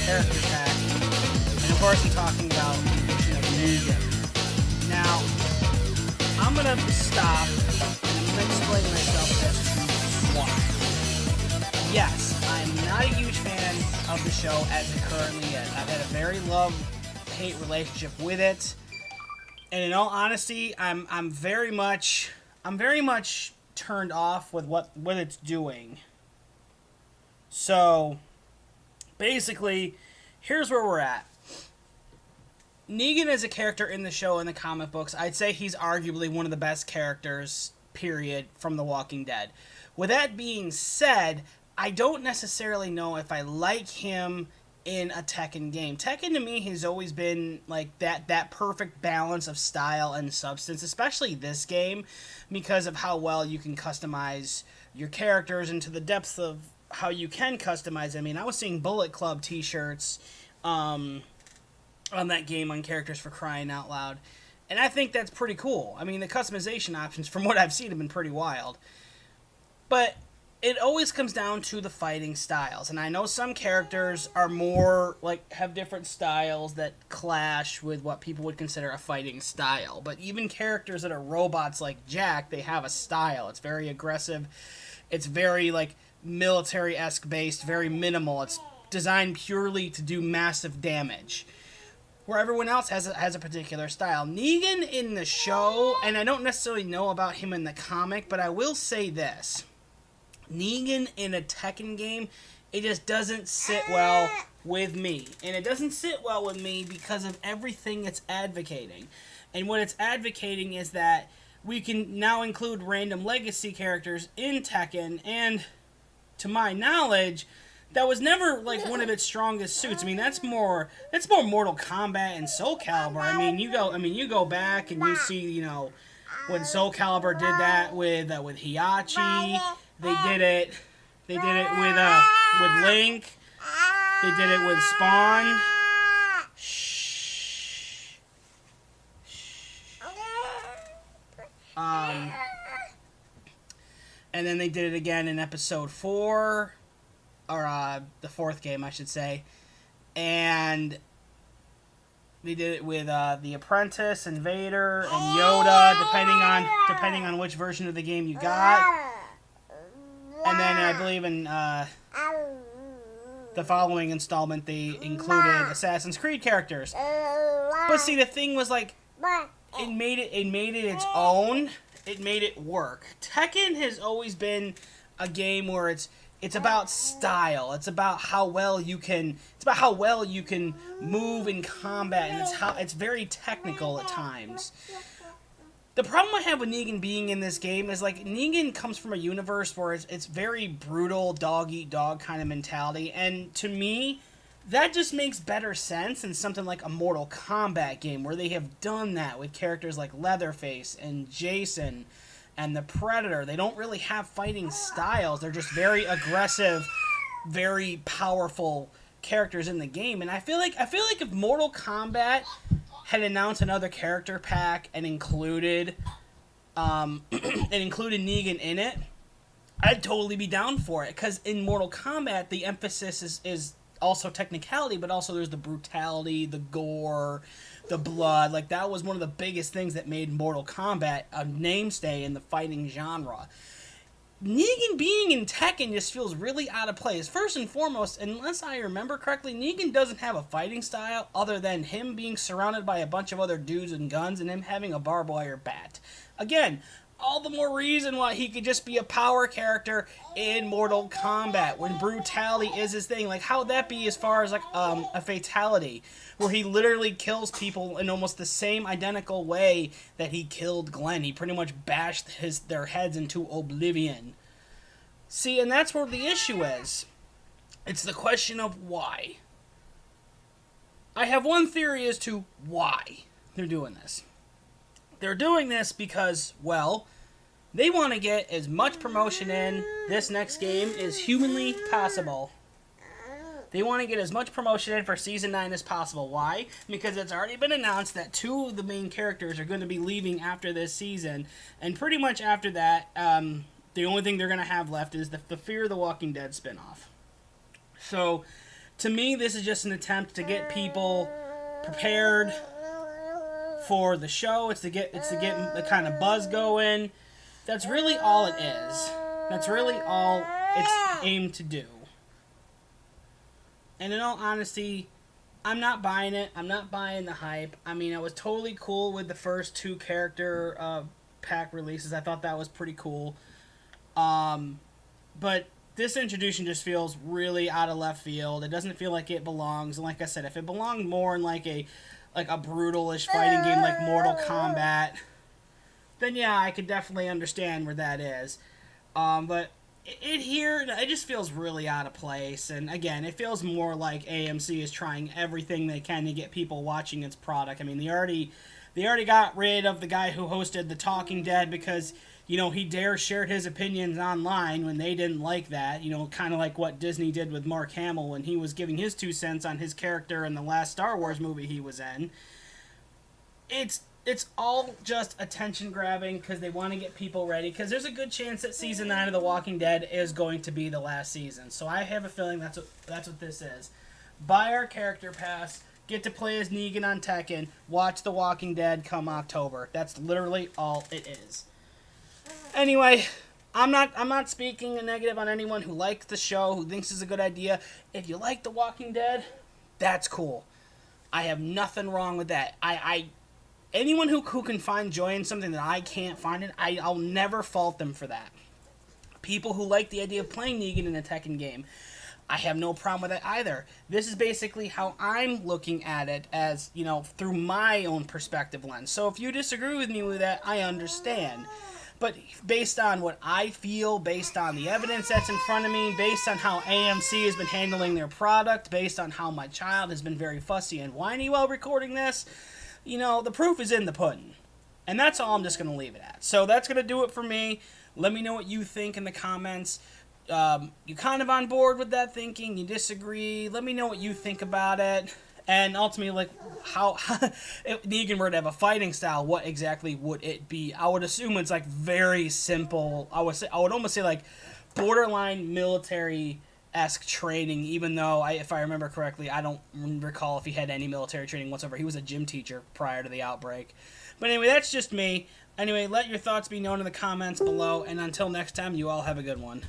character pack. And of course, I'm talking about the addition of Negan. Now, I'm gonna stop and I'm gonna explain myself as to why. Yes, I'm not a huge fan of the show as it currently is. I've had a very love-hate relationship with it. And in all honesty, I'm very much turned off with what it's doing. So basically, here's where we're at. Negan is a character in the show, in the comic books. I'd say he's arguably one of the best characters, period, from The Walking Dead. With that being said, I don't necessarily know if I like him in a Tekken game. Tekken to me has always been like that perfect balance of style and substance, especially this game, because of how well you can customize your characters and to the depth of how you can customize. I mean, I was seeing Bullet Club t-shirts on that game on characters, for crying out loud. And I think that's pretty cool. I mean, the customization options, from what I've seen, have been pretty wild. But it always comes down to the fighting styles. And I know some characters are more, like, have different styles that clash with what people would consider a fighting style. But even characters that are robots like Jack, they have a style. It's very aggressive. It's very, like, military-esque based, very minimal. It's designed purely to do massive damage, where everyone else has a particular style. Negan in the show, and I don't necessarily know about him in the comic, but I will say this. Negan in a Tekken game, it just doesn't sit well with me. And it doesn't sit well with me because of everything it's advocating. And what it's advocating is that we can now include random legacy characters in Tekken, and to my knowledge, that was never like one of its strongest suits. I mean, that's more Mortal Kombat and Soul Calibur. I mean, you go back and you see, you know, when Soul Calibur did that with Heihachi. They did it with Link. They did it with Spawn. Shh. And then they did it again in episode 4, or the 4th game, I should say. And they did it with the Apprentice and Vader and Yoda, depending on which version of the game you got. And then I believe in the following installment, they included Assassin's Creed characters. But see, the thing was, like, it made it its own. It made it work. Tekken has always been a game where it's about style. It's about how well you can move in combat, and it's very technical at times. The problem I have with Negan being in this game is, like, Negan comes from a universe where it's very brutal, dog-eat-dog kind of mentality, and to me, that just makes better sense in something like a Mortal Kombat game, where they have done that with characters like Leatherface and Jason and the Predator. They don't really have fighting styles. They're just very aggressive, very powerful characters in the game, and I feel like if Mortal Kombat had announced another character pack and included Negan in it, I'd totally be down for it. Because in Mortal Kombat, the emphasis is also technicality, but also there's the brutality, the gore, the blood. Like, that was one of the biggest things that made Mortal Kombat a mainstay in the fighting genre. Negan being in Tekken just feels really out of place. First and foremost, unless I remember correctly, Negan doesn't have a fighting style other than him being surrounded by a bunch of other dudes and guns and him having a barbed wire bat. Again, all the more reason why he could just be a power character in Mortal Kombat when brutality is his thing. Like, how would that be as far as, like, a fatality, where he literally kills people in almost the same identical way that he killed Glenn? He pretty much bashed their heads into oblivion. See, and that's where the issue is. It's the question of why. I have one theory as to why they're doing this. They're doing this because, well, they want to get as much promotion in this next game as humanly possible. They want to get as much promotion in for Season 9 as possible. Why? Because it's already been announced that 2 of the main characters are going to be leaving after this season. And pretty much after that, the only thing they're going to have left is the Fear of the Walking Dead spinoff. So, To me, this is just an attempt to get people prepared for the show. It's to get the kind of buzz going. That's really all it is. That's really all it's aimed to do. And in all honesty, I'm not buying it. I'm not buying the hype. I mean, I was totally cool with the first 2 character pack releases. I thought that was pretty cool. But this introduction just feels really out of left field. It doesn't feel like it belongs. And like I said, if it belonged more in like a brutalish fighting game like Mortal Kombat, then yeah, I could definitely understand where that is. But it just feels really out of place. And again, it feels more like AMC is trying everything they can to get people watching its product. I mean, they already got rid of the guy who hosted The Talking Dead because, you know, he shared his opinions online when they didn't like that. You know, kind of like what Disney did with Mark Hamill when he was giving his 2 cents on his character in the last Star Wars movie he was in. It's all just attention grabbing because they want to get people ready, because there's a good chance that season 9 of The Walking Dead is going to be the last season. So I have a feeling that's what this is. Buy our character pass, get to play as Negan on Tekken, watch The Walking Dead come October. That's literally all it is. Anyway, I'm not speaking a negative on anyone who likes the show, who thinks it's a good idea. If you like The Walking Dead, that's cool. I have nothing wrong with that. Anyone who can find joy in something that I can't find it, I'll never fault them for that. People who like the idea of playing Negan in a Tekken game, I have no problem with that either. This is basically how I'm looking at it, as, you know, through my own perspective lens. So if you disagree with me with that, I understand. But based on what I feel, based on the evidence that's in front of me, based on how AMC has been handling their product, based on how my child has been very fussy and whiny while recording this, you know, the proof is in the pudding. And that's all I'm just going to leave it at. So that's going to do it for me. Let me know what you think in the comments. You kind of on board with that thinking? You disagree? Let me know what you think about it. And ultimately, like, how if Negan were to have a fighting style, what exactly would it be? I would assume it's like very simple. I would almost say like borderline military-esque training, even though, if I remember correctly, I don't recall if he had any military training whatsoever. He was a gym teacher prior to the outbreak. But anyway, that's just me. Anyway, let your thoughts be known in the comments below, and until next time, you all have a good one.